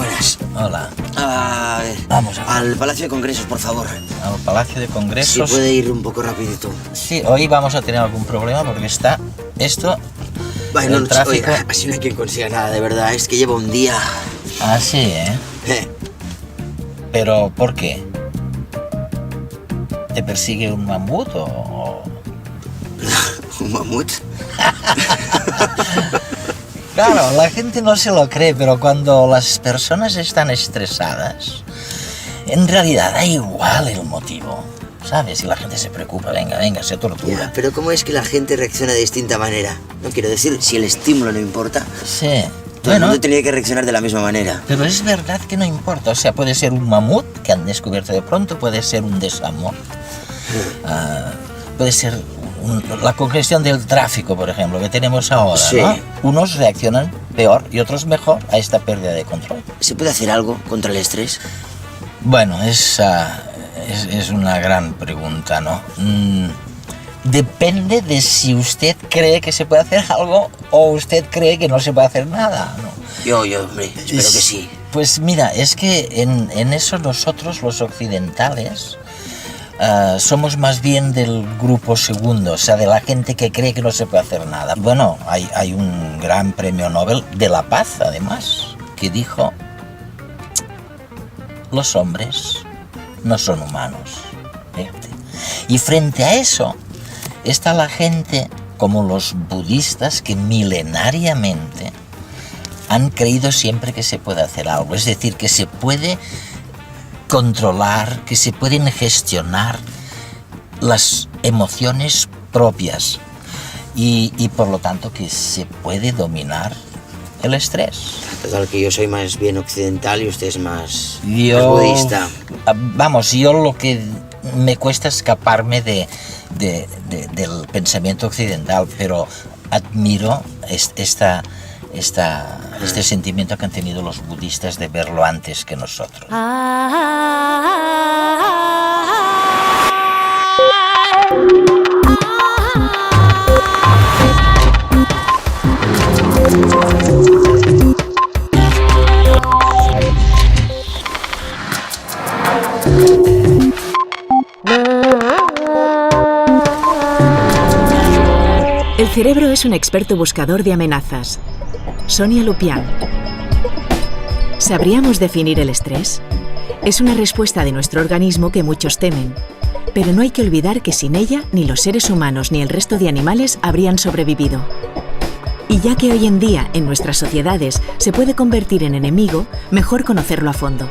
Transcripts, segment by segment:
Buenas. Hola. A ver, Vamos a ver. al Palacio de Congresos, por favor. Al Palacio de Si Congresos. puede ir un poco rapidito. Sí, hoy vamos a tener algún problema porque está esto, Bueno, el tráfico. oye, así no hay quien consiga nada, de verdad. Es que llevo un día... Ah, sí, ¿eh? Pero, ¿por qué? ¿Te persigue un mamut o...? ¿Un mamut? Claro, la gente no se lo cree, pero cuando las personas están estresadas, en realidad da igual el motivo, ¿sabes? Y la gente se preocupa, venga, se tortura. Ya, pero ¿cómo es que la gente reacciona de distinta manera? No quiero decir, si el estímulo no importa, Sí, todo el bueno, mundo tenía que reaccionar de la misma manera. pero es verdad que no importa. O sea, puede ser un mamut que han descubierto de pronto, puede ser un desamor, puede ser la congestión del tráfico, por ejemplo, que tenemos ahora, Sí. ¿no? Unos reaccionan peor y otros mejor a esta pérdida de control. ¿Se puede hacer algo contra el estrés? Bueno, es una gran pregunta, ¿no? Depende de si usted cree que se puede hacer algo o usted cree que no se puede hacer nada, ¿no? Yo, hombre, espero que sí. Pues mira, es que en eso nosotros, los occidentales, somos más bien del grupo segundo, o sea, de la gente que cree que no se puede hacer nada. Bueno, hay un gran premio Nobel de la Paz, además, que dijo: los hombres no son humanos. Fíjate. Y frente a eso está la gente como los budistas que milenariamente han creído siempre que se puede hacer algo, es decir, que se puede controlar, que se pueden gestionar las emociones propias y por lo tanto que se puede dominar el estrés. Total, que yo soy más bien occidental y usted es más budista. Vamos, yo lo que me cuesta escaparme del pensamiento occidental, pero admiro este sentimiento que han tenido los budistas de verlo antes que nosotros. El cerebro es un experto buscador de amenazas. Sonia Lupián. ¿Sabríamos definir el estrés? Es una respuesta de nuestro organismo que muchos temen. Pero no hay que olvidar que sin ella, ni los seres humanos ni el resto de animales habrían sobrevivido. Y ya que hoy en día, en nuestras sociedades, se puede convertir en enemigo, mejor conocerlo a fondo.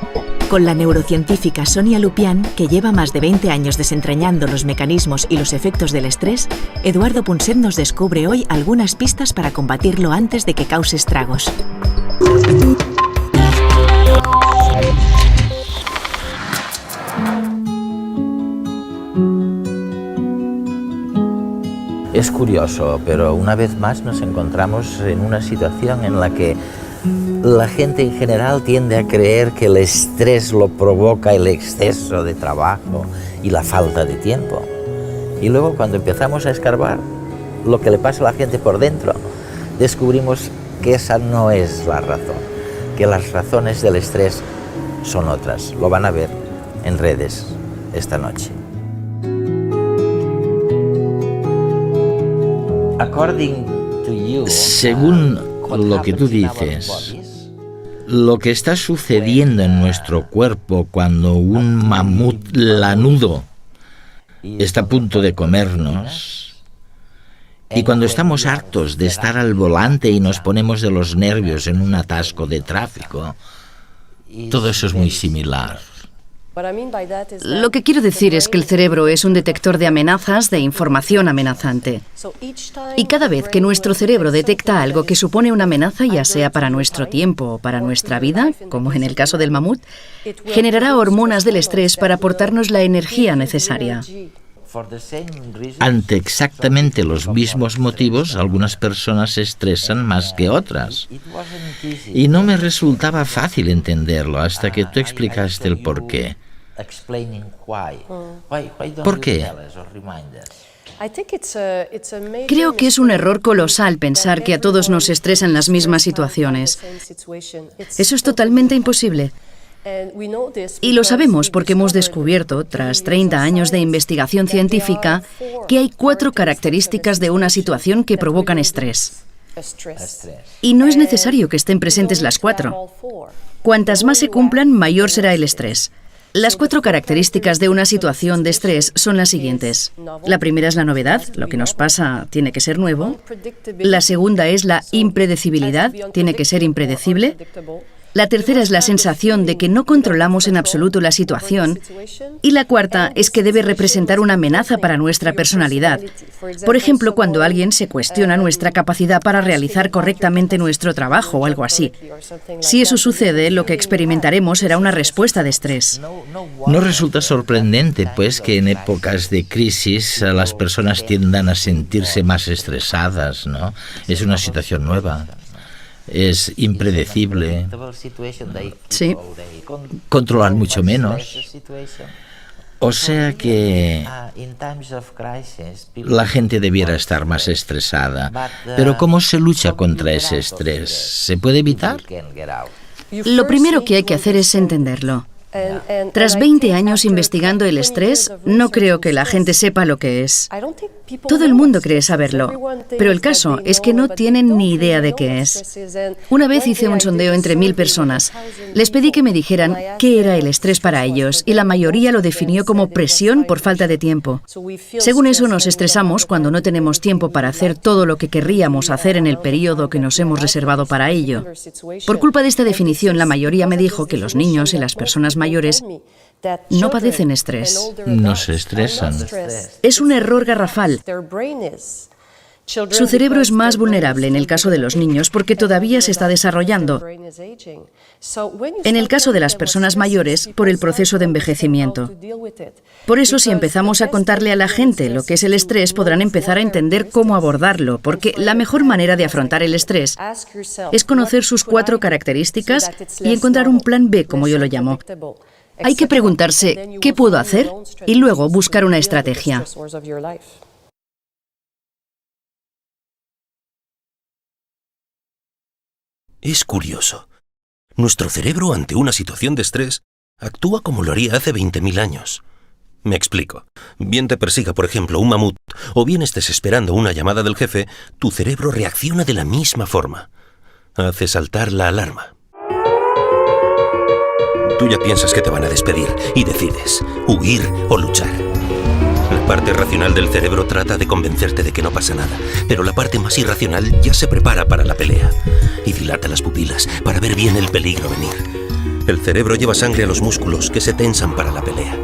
Con la neurocientífica Sonia Lupián, que lleva más de 20 años desentrañando los mecanismos y los efectos del estrés, Eduardo Punset nos descubre hoy algunas pistas para combatirlo antes de que cause estragos. Es curioso, pero una vez más nos encontramos en una situación en la que la gente en general tiende a creer que el estrés lo provoca el exceso de trabajo y la falta de tiempo. Y luego, cuando empezamos a escarbar lo que le pasa a la gente por dentro, descubrimos que esa no es la razón, que las razones del estrés son otras. Lo van a ver en redes esta noche. Según lo que tú dices, lo que está sucediendo en nuestro cuerpo cuando un mamut lanudo está a punto de comernos, y cuando estamos hartos de estar al volante y nos ponemos de los nervios en un atasco de tráfico, todo eso es muy similar. Lo que quiero decir es que el cerebro es un detector de amenazas, de información amenazante. Y cada vez que nuestro cerebro detecta algo que supone una amenaza, ya sea para nuestro tiempo o para nuestra vida, como en el caso del mamut, generará hormonas del estrés para aportarnos la energía necesaria. Ante exactamente los mismos motivos, algunas personas se estresan más que otras. Y no me resultaba fácil entenderlo hasta que tú explicaste el porqué. ¿Por qué? Creo que es un error colosal pensar que a todos nos estresan las mismas situaciones. Eso es totalmente imposible. Y lo sabemos porque hemos descubierto, tras 30 años de investigación científica, que hay 4 características de una situación que provocan estrés. Y no es necesario que estén presentes las 4. Cuantas más se cumplan, mayor será el estrés. Las 4 características de una situación de estrés son las siguientes. La primera es la novedad, lo que nos pasa tiene que ser nuevo. La segunda es la impredecibilidad, tiene que ser impredecible. La tercera es la sensación de que no controlamos en absoluto la situación. Y la cuarta es que debe representar una amenaza para nuestra personalidad. Por ejemplo, cuando alguien se cuestiona nuestra capacidad para realizar correctamente nuestro trabajo o algo así. Si eso sucede, lo que experimentaremos será una respuesta de estrés. No resulta sorprendente, pues, que en épocas de crisis las personas tiendan a sentirse más estresadas, ¿no? Es una situación nueva. Es impredecible. Sí. Controlan mucho menos. O sea que la gente debiera estar más estresada. Pero ¿cómo se lucha contra ese estrés? ¿Se puede evitar? Lo primero que hay que hacer es entenderlo. Tras 20 años investigando el estrés, no creo que la gente sepa lo que es. Todo el mundo cree saberlo, pero el caso es que no tienen ni idea de qué es. Una vez hice un sondeo entre 1000 personas. Les pedí que me dijeran qué era el estrés para ellos y la mayoría lo definió como presión por falta de tiempo. Según eso, nos estresamos cuando no tenemos tiempo para hacer todo lo que querríamos hacer en el periodo que nos hemos reservado para ello. Por culpa de esta definición, la mayoría me dijo que los niños y las personas mayores no padecen estrés. No se estresan. Es un error garrafal. Su cerebro es más vulnerable en el caso de los niños porque todavía se está desarrollando. En el caso de las personas mayores, por el proceso de envejecimiento. Por eso, si empezamos a contarle a la gente lo que es el estrés, podrán empezar a entender cómo abordarlo, porque la mejor manera de afrontar el estrés es conocer sus 4 características y encontrar un plan B, como yo lo llamo. Hay que preguntarse, ¿qué puedo hacer? Y luego buscar una estrategia. Es curioso. Nuestro cerebro ante una situación de estrés actúa como lo haría hace 20.000 años. Me explico. Bien te persiga, por ejemplo, un mamut, o bien estés esperando una llamada del jefe, tu cerebro reacciona de la misma forma. Hace saltar la alarma. Tú ya piensas que te van a despedir y decides huir o luchar. La parte racional del cerebro trata de convencerte de que no pasa nada, pero la parte más irracional ya se prepara para la pelea y dilata las pupilas para ver bien el peligro venir. El cerebro lleva sangre a los músculos que se tensan para la pelea.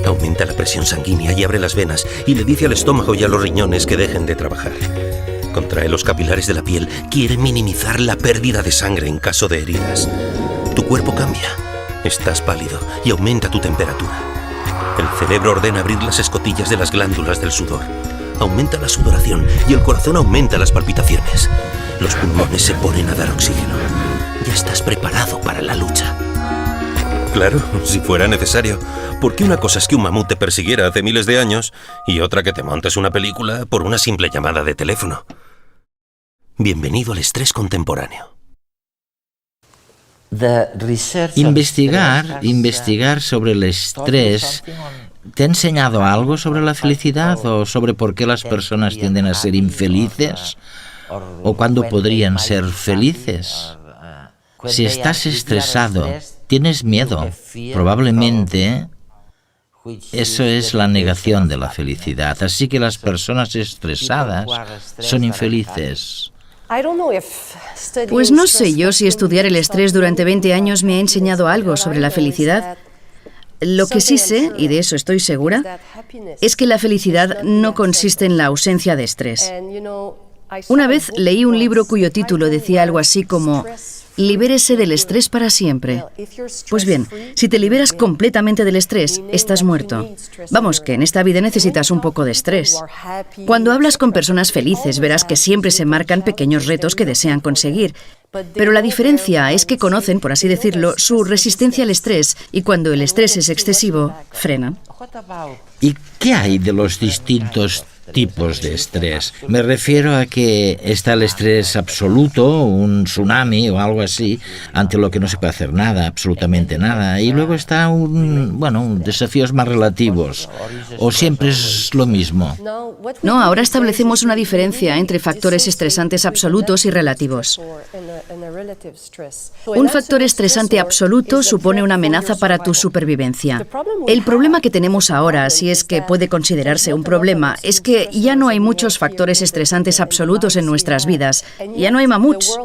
Aumenta la presión sanguínea y abre las venas y le dice al estómago y a los riñones que dejen de trabajar. Contrae los capilares de la piel, quiere minimizar la pérdida de sangre en caso de heridas. Tu cuerpo cambia, estás pálido y aumenta tu temperatura. El cerebro ordena abrir las escotillas de las glándulas del sudor. Aumenta la sudoración y el corazón aumenta las palpitaciones. Los pulmones se ponen a dar oxígeno. Ya estás preparado para la lucha. Claro, si fuera necesario. Porque una cosa es que un mamut te persiguiera hace miles de años y otra que te montes una película por una simple llamada de teléfono. Bienvenido al estrés contemporáneo. Investigar sobre el estrés, ¿te ha enseñado algo sobre la felicidad o sobre por qué las personas tienden a ser infelices? ¿O cuándo podrían ser felices? Si estás estresado, tienes miedo, probablemente eso es la negación de la felicidad. Así que las personas estresadas son infelices. Pues no sé yo si estudiar el estrés durante 20 años me ha enseñado algo sobre la felicidad. Lo que sí sé, y de eso estoy segura, es que la felicidad no consiste en la ausencia de estrés. Una vez leí un libro cuyo título decía algo así como «Libérese del estrés para siempre». Pues bien, si te liberas completamente del estrés, estás muerto. Vamos, que en esta vida necesitas un poco de estrés. Cuando hablas con personas felices, verás que siempre se marcan pequeños retos que desean conseguir. Pero la diferencia es que conocen, por así decirlo, su resistencia al estrés y cuando el estrés es excesivo, frenan. ¿Y qué hay de los distintos tipos de estrés. Me refiero a que está el estrés absoluto, un tsunami o algo así, ante lo que no se puede hacer nada, absolutamente nada. Y luego está desafíos más relativos. ¿O siempre es lo mismo? No, ahora establecemos una diferencia entre factores estresantes absolutos y relativos. Un factor estresante absoluto supone una amenaza para tu supervivencia. El problema que tenemos ahora, si es que puede considerarse un problema, es que ya no hay muchos factores estresantes absolutos en nuestras vidas. Ya no hay mamuts.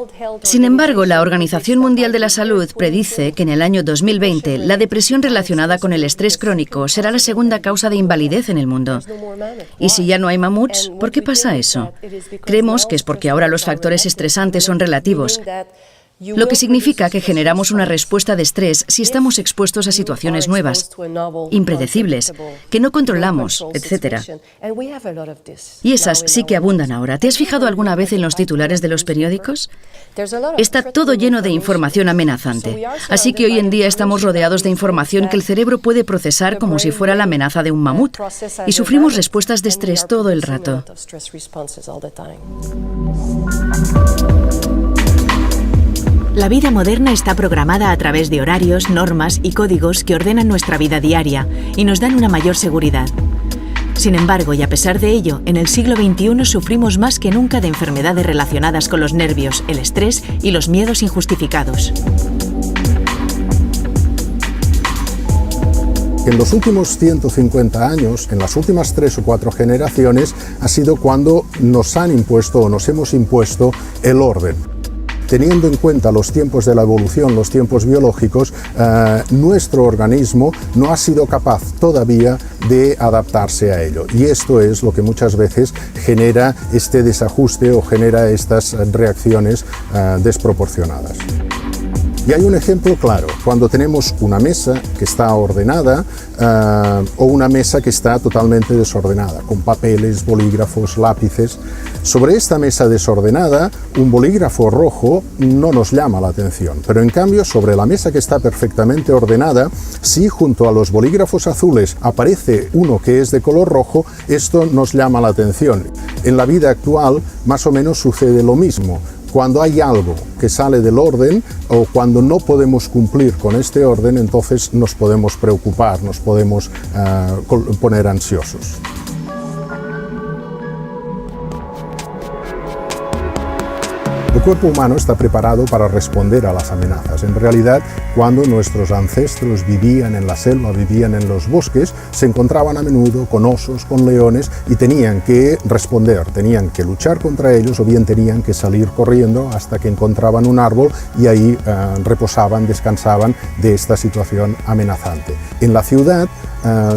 Sin embargo, la Organización Mundial de la Salud predice que en el año 2020 la depresión relacionada con el estrés crónico será la segunda causa de invalidez en el mundo. Y si ya no hay mamuts, ¿por qué pasa eso? Creemos que es porque ahora los factores estresantes son relativos, lo que significa que generamos una respuesta de estrés si estamos expuestos a situaciones nuevas, impredecibles, que no controlamos, etc. Y esas sí que abundan ahora. ¿Te has fijado alguna vez en los titulares de los periódicos? Está todo lleno de información amenazante. Así que hoy en día estamos rodeados de información que el cerebro puede procesar como si fuera la amenaza de un mamut. Y sufrimos respuestas de estrés todo el rato. La vida moderna está programada a través de horarios, normas y códigos que ordenan nuestra vida diaria y nos dan una mayor seguridad. Sin embargo, y a pesar de ello, en el siglo XXI sufrimos más que nunca de enfermedades relacionadas con los nervios, el estrés y los miedos injustificados. En los últimos 150 años, en las últimas 3 o 4 generaciones, ha sido cuando nos han impuesto o nos hemos impuesto el orden. Teniendo en cuenta los tiempos de la evolución, los tiempos biológicos, nuestro organismo no ha sido capaz todavía de adaptarse a ello. Y esto es lo que muchas veces genera este desajuste o genera estas reacciones desproporcionadas. Y hay un ejemplo claro, cuando tenemos una mesa que está ordenada o una mesa que está totalmente desordenada, con papeles, bolígrafos, lápices. Sobre esta mesa desordenada, un bolígrafo rojo no nos llama la atención, pero en cambio sobre la mesa que está perfectamente ordenada, si junto a los bolígrafos azules aparece uno que es de color rojo, esto nos llama la atención. En la vida actual más o menos sucede lo mismo. Cuando hay algo que sale del orden o cuando no podemos cumplir con este orden, entonces nos podemos preocupar, nos podemos poner ansiosos. El cuerpo humano está preparado para responder a las amenazas. En realidad, cuando nuestros ancestros vivían en la selva, vivían en los bosques, se encontraban a menudo con osos, con leones y tenían que responder, tenían que luchar contra ellos o bien tenían que salir corriendo hasta que encontraban un árbol y ahí reposaban, descansaban de esta situación amenazante. En la ciudad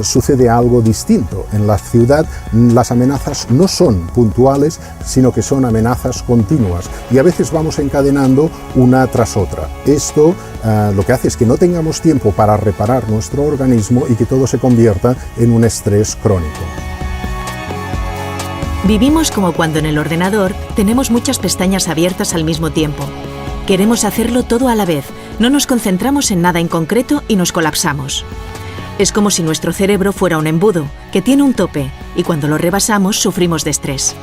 sucede algo distinto. En la ciudad las amenazas no son puntuales, sino que son amenazas continuas y a veces vamos encadenando una tras otra. Esto lo que hace es que no tengamos tiempo para reparar nuestro organismo y que todo se convierta en un estrés crónico. Vivimos como cuando en el ordenador tenemos muchas pestañas abiertas al mismo tiempo. Queremos hacerlo todo a la vez, no nos concentramos en nada en concreto y nos colapsamos. Es como si nuestro cerebro fuera un embudo, que tiene un tope, y cuando lo rebasamos sufrimos de estrés.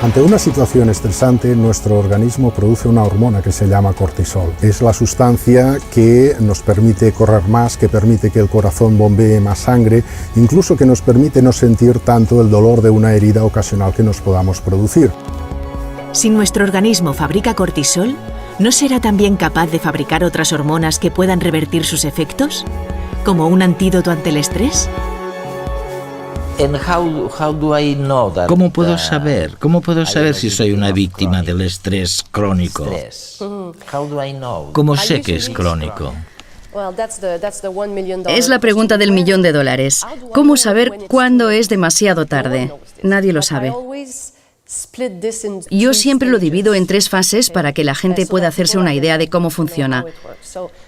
Ante una situación estresante, nuestro organismo produce una hormona que se llama cortisol. Es la sustancia que nos permite correr más, que permite que el corazón bombee más sangre, incluso que nos permite no sentir tanto el dolor de una herida ocasional que nos podamos producir. Si nuestro organismo fabrica cortisol, ¿no será también capaz de fabricar otras hormonas que puedan revertir sus efectos? ¿Como un antídoto ante el estrés? ¿Cómo puedo saber? ¿Cómo puedo saber si soy una víctima del estrés crónico? ¿Cómo sé que es crónico? Es la pregunta del $1.000.000. ¿Cómo saber cuándo es demasiado tarde? Nadie lo sabe. Yo siempre lo divido en 3 fases para que la gente pueda hacerse una idea de cómo funciona.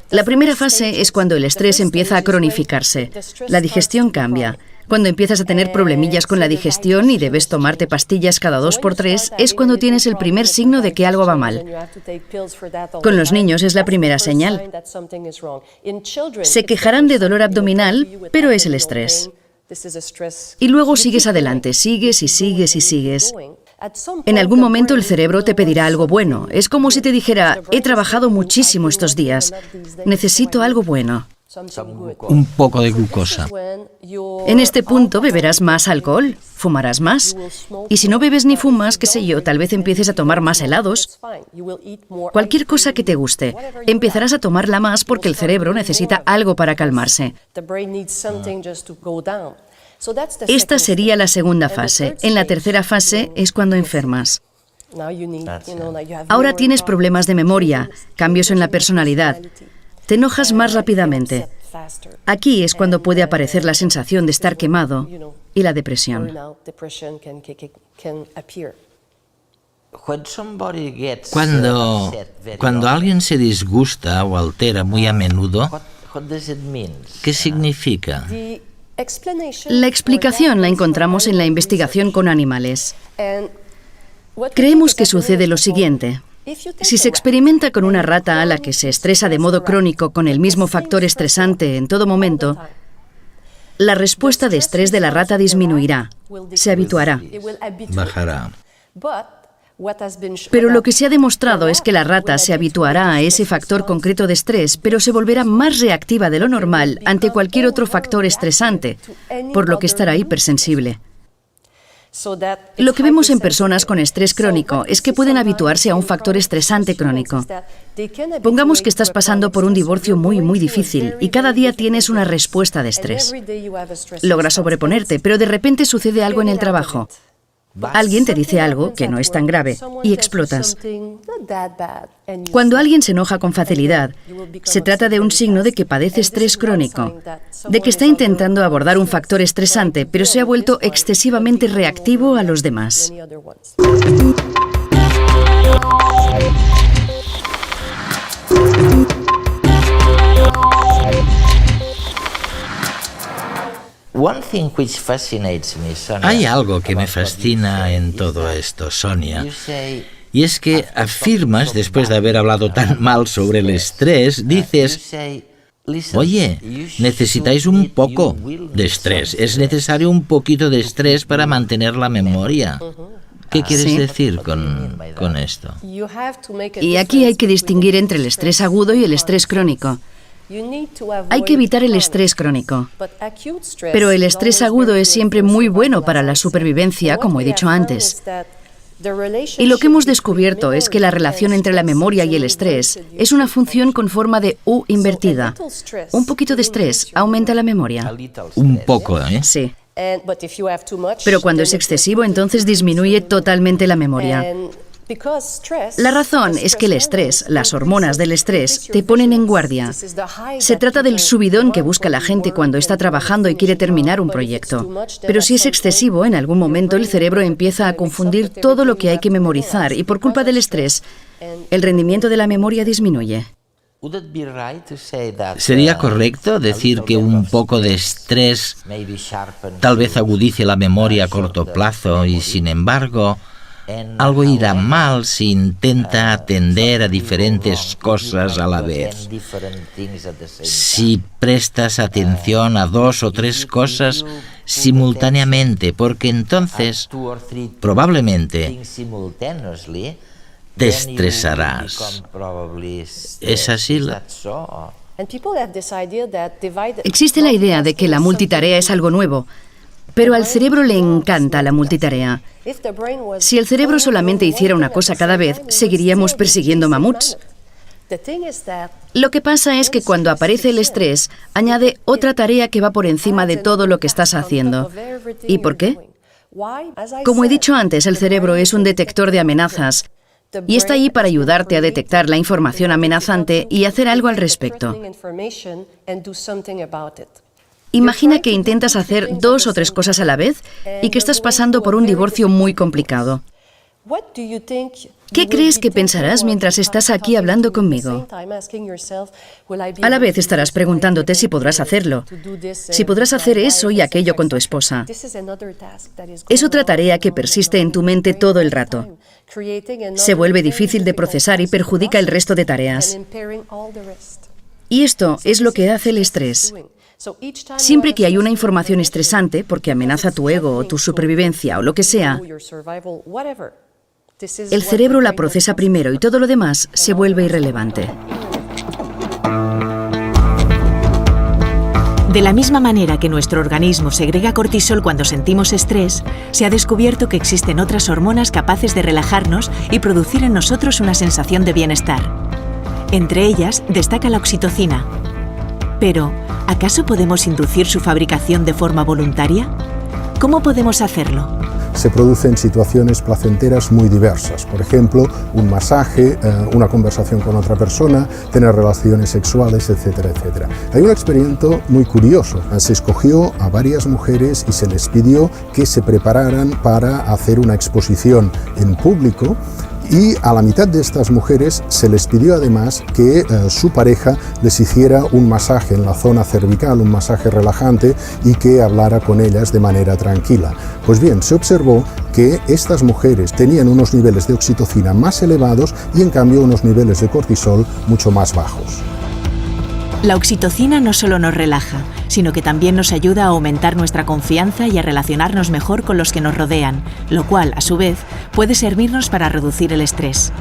La primera fase es cuando el estrés empieza a cronificarse. La digestión cambia. Cuando empiezas a tener problemillas con la digestión y debes tomarte pastillas cada 2 por 3, es cuando tienes el primer signo de que algo va mal. Con los niños es la primera señal. Se quejarán de dolor abdominal, pero es el estrés. Y luego sigues adelante, sigues y sigues y sigues. En algún momento el cerebro te pedirá algo bueno. Es como si te dijera, he trabajado muchísimo estos días, necesito algo bueno. Un poco de glucosa. En este punto beberás más alcohol, fumarás más. Y si no bebes ni fumas, qué sé yo, tal vez empieces a tomar más helados. Cualquier cosa que te guste, empezarás a tomarla más porque el cerebro necesita algo para calmarse. Esta sería la segunda fase. En la tercera fase es cuando enfermas. Ahora tienes problemas de memoria, cambios en la personalidad. Te enojas más rápidamente. Aquí es cuando puede aparecer la sensación de estar quemado y la depresión. Cuando alguien se disgusta o altera muy a menudo, ¿qué significa? La explicación la encontramos en la investigación con animales. Creemos que sucede lo siguiente. Si se experimenta con una rata a la que se estresa de modo crónico con el mismo factor estresante en todo momento, la respuesta de estrés de la rata disminuirá, se habituará. Bajará. Pero lo que se ha demostrado es que la rata se habituará a ese factor concreto de estrés, pero se volverá más reactiva de lo normal ante cualquier otro factor estresante, por lo que estará hipersensible. Lo que vemos en personas con estrés crónico es que pueden habituarse a un factor estresante crónico. Pongamos que estás pasando por un divorcio muy difícil y cada día tienes una respuesta de estrés. Logras sobreponerte, pero de repente sucede algo en el trabajo. Alguien te dice algo que no es tan grave y explotas. Cuando alguien se enoja con facilidad, se trata de un signo de que padece estrés crónico, de que está intentando abordar un factor estresante, pero se ha vuelto excesivamente reactivo a los demás. Hay algo que me fascina en todo esto, Sonia, y es que afirmas, después de haber hablado tan mal sobre el estrés, dices, oye, necesitáis un poco de estrés, es necesario un poquito de estrés para mantener la memoria. ¿Qué quieres decir con esto? Y aquí hay que distinguir entre el estrés agudo y el estrés crónico. Hay que evitar el estrés crónico. Pero el estrés agudo es siempre muy bueno para la supervivencia, como he dicho antes. Y lo que hemos descubierto es que la relación entre la memoria y el estrés es una función con forma de U invertida. Un poquito de estrés aumenta la memoria. Un poco, ¿eh? Sí. Pero cuando es excesivo, entonces disminuye totalmente la memoria. La razón es que el estrés, las hormonas del estrés, te ponen en guardia. Se trata del subidón que busca la gente cuando está trabajando y quiere terminar un proyecto. Pero si es excesivo, en algún momento el cerebro empieza a confundir todo lo que hay que memorizar y por culpa del estrés, el rendimiento de la memoria disminuye. ¿Sería correcto decir que un poco de estrés tal vez agudice la memoria a corto plazo y, sin embargo, algo irá mal si intenta atender a diferentes cosas a la vez? Si prestas atención a 2 o 3 cosas simultáneamente, porque entonces probablemente te estresarás. ¿Es así? Existe la idea de que la multitarea es algo nuevo, pero al cerebro le encanta la multitarea. Si el cerebro solamente hiciera una cosa cada vez, seguiríamos persiguiendo mamuts. Lo que pasa es que cuando aparece el estrés, añade otra tarea que va por encima de todo lo que estás haciendo. ¿Y por qué? Como he dicho antes, el cerebro es un detector de amenazas y está ahí para ayudarte a detectar la información amenazante y hacer algo al respecto. Imagina que intentas hacer 2 o 3 cosas a la vez y que estás pasando por un divorcio muy complicado. ¿Qué crees que pensarás mientras estás aquí hablando conmigo? A la vez estarás preguntándote si podrás hacerlo, si podrás hacer eso y aquello con tu esposa. Es otra tarea que persiste en tu mente todo el rato. Se vuelve difícil de procesar y perjudica el resto de tareas. Y esto es lo que hace el estrés. Siempre que hay una información estresante, porque amenaza tu ego o tu supervivencia o lo que sea, el cerebro la procesa primero y todo lo demás se vuelve irrelevante. De la misma manera que nuestro organismo segrega cortisol cuando sentimos estrés, se ha descubierto que existen otras hormonas capaces de relajarnos y producir en nosotros una sensación de bienestar. Entre ellas destaca la oxitocina. Pero, ¿acaso podemos inducir su fabricación de forma voluntaria? ¿Cómo podemos hacerlo? Se producen situaciones placenteras muy diversas, por ejemplo, un masaje, una conversación con otra persona, tener relaciones sexuales, etcétera, etcétera. Hay un experimento muy curioso. Se escogió a varias mujeres y se les pidió que se prepararan para hacer una exposición en público. Y a la mitad de estas mujeres se les pidió además que su pareja les hiciera un masaje en la zona cervical, un masaje relajante, y que hablara con ellas de manera tranquila. Pues bien, se observó que estas mujeres tenían unos niveles de oxitocina más elevados y en cambio unos niveles de cortisol mucho más bajos. La oxitocina no solo nos relaja, sino que también nos ayuda a aumentar nuestra confianza y a relacionarnos mejor con los que nos rodean, lo cual, a su vez, puede servirnos para reducir el estrés.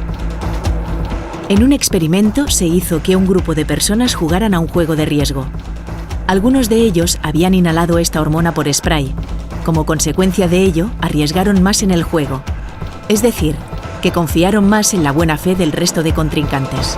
En un experimento se hizo que un grupo de personas jugaran a un juego de riesgo. Algunos de ellos habían inhalado esta hormona por spray. Como consecuencia de ello, arriesgaron más en el juego. Es decir, que confiaron más en la buena fe del resto de contrincantes.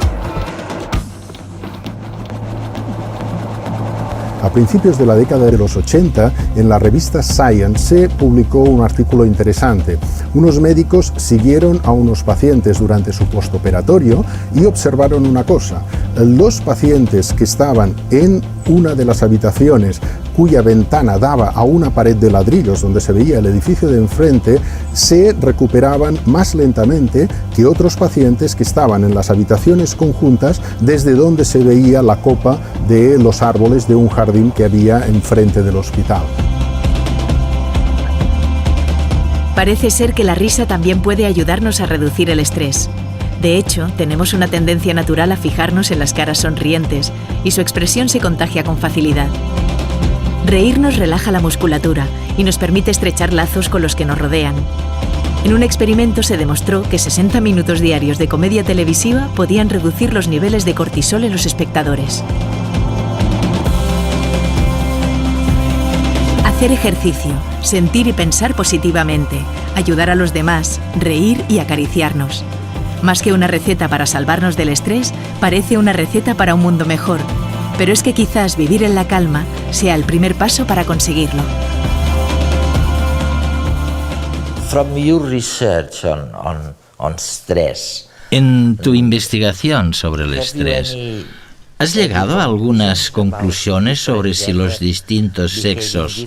A principios de la década de los 80, en la revista Science se publicó un artículo interesante. Unos médicos siguieron a unos pacientes durante su postoperatorio y observaron una cosa. Los pacientes que estaban en una de las habitaciones cuya ventana daba a una pared de ladrillos donde se veía el edificio de enfrente, se recuperaban más lentamente que otros pacientes que estaban en las habitaciones conjuntas desde donde se veía la copa de los árboles de un jardín que había enfrente del hospital. Parece ser que la risa también puede ayudarnos a reducir el estrés. De hecho, tenemos una tendencia natural a fijarnos en las caras sonrientes y su expresión se contagia con facilidad. Reír nos relaja la musculatura y nos permite estrechar lazos con los que nos rodean. En un experimento se demostró que 60 minutos diarios de comedia televisiva podían reducir los niveles de cortisol en los espectadores. Hacer ejercicio, sentir y pensar positivamente, ayudar a los demás, reír y acariciarnos. Más que una receta para salvarnos del estrés, parece una receta para un mundo mejor. Pero es que quizás vivir en la calma sea el primer paso para conseguirlo. From your research on stress, en tu investigación sobre el estrés, ¿has llegado a algunas conclusiones sobre si los distintos sexos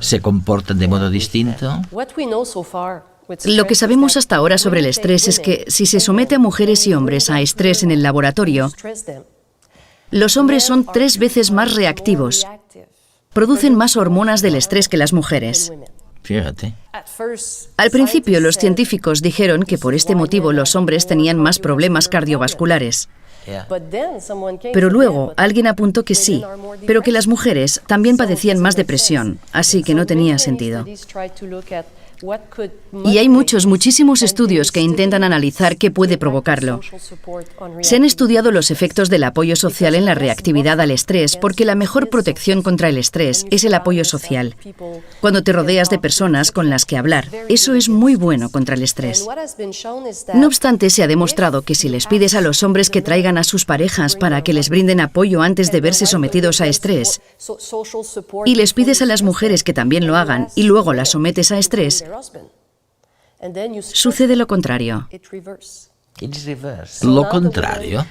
se comportan de modo distinto? Lo que sabemos hasta ahora sobre el estrés es que si se somete a mujeres y hombres a estrés en el laboratorio, los hombres son 3 veces más reactivos. Producen más hormonas del estrés que las mujeres. Fíjate. Al principio, los científicos dijeron que por este motivo los hombres tenían más problemas cardiovasculares. Pero luego alguien apuntó que sí, pero que las mujeres también padecían más depresión, así que no tenía sentido. Y hay muchísimos estudios que intentan analizar qué puede provocarlo. Se han estudiado los efectos del apoyo social en la reactividad al estrés, porque la mejor protección contra el estrés es el apoyo social. Cuando te rodeas de personas con las que hablar, eso es muy bueno contra el estrés. No obstante, se ha demostrado que si les pides a los hombres que traigan a sus parejas para que les brinden apoyo antes de verse sometidos a estrés, y les pides a las mujeres que también lo hagan y luego las sometes a estrés, sucede lo contrario. ¿Lo contrario?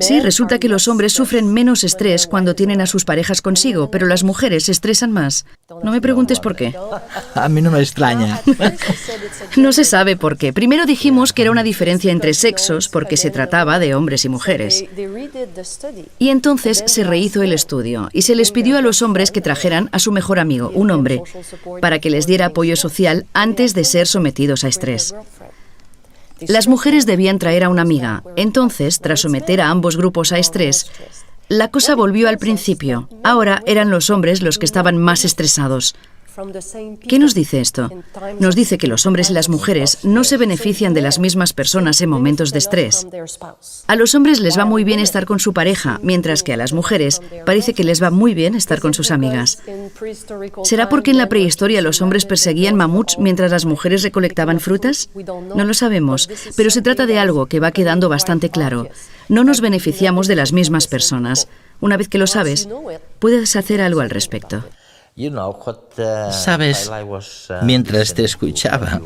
Sí, resulta que los hombres sufren menos estrés cuando tienen a sus parejas consigo, pero las mujeres se estresan más. No me preguntes por qué. A mí no me extraña. No se sabe por qué. Primero dijimos que era una diferencia entre sexos porque se trataba de hombres y mujeres. Y entonces se rehizo el estudio y se les pidió a los hombres que trajeran a su mejor amigo, un hombre, para que les diera apoyo social antes de ser sometidos a estrés. Las mujeres debían traer a una amiga. Entonces, tras someter a ambos grupos a estrés, la cosa volvió al principio. Ahora eran los hombres los que estaban más estresados. ¿Qué nos dice esto? Nos dice que los hombres y las mujeres no se benefician de las mismas personas en momentos de estrés. A los hombres les va muy bien estar con su pareja, mientras que a las mujeres parece que les va muy bien estar con sus amigas. ¿Será porque en la prehistoria los hombres perseguían mamuts mientras las mujeres recolectaban frutas? No lo sabemos, pero se trata de algo que va quedando bastante claro. No nos beneficiamos de las mismas personas. Una vez que lo sabes, puedes hacer algo al respecto. Sabes, mientras te escuchaba,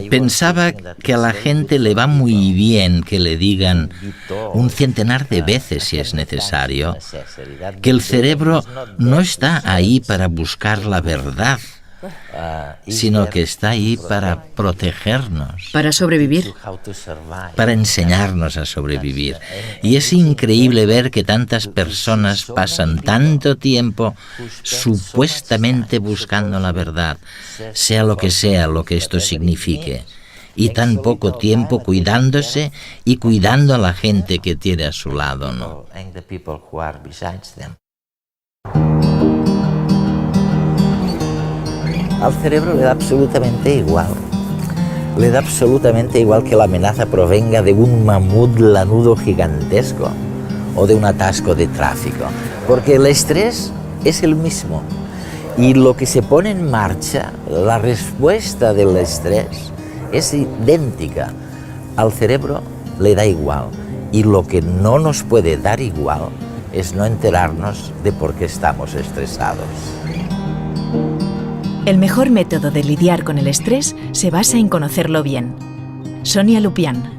pensaba que a la gente le va muy bien que le digan un centenar de veces si es necesario, que el cerebro no está ahí para buscar la verdad, sino que está ahí para protegernos. ¿Para sobrevivir? Para enseñarnos a sobrevivir. Y es increíble ver que tantas personas pasan tanto tiempo supuestamente buscando la verdad, sea lo que esto signifique, y tan poco tiempo cuidándose y cuidando a la gente que tiene a su lado, ¿no? Al cerebro le da absolutamente igual. Le da absolutamente igual que la amenaza provenga de un mamut lanudo gigantesco o de un atasco de tráfico, porque el estrés es el mismo. Y lo que se pone en marcha, la respuesta del estrés, es idéntica. Al cerebro le da igual. Y lo que no nos puede dar igual es no enterarnos de por qué estamos estresados. El mejor método de lidiar con el estrés se basa en conocerlo bien. Sonia Lupián.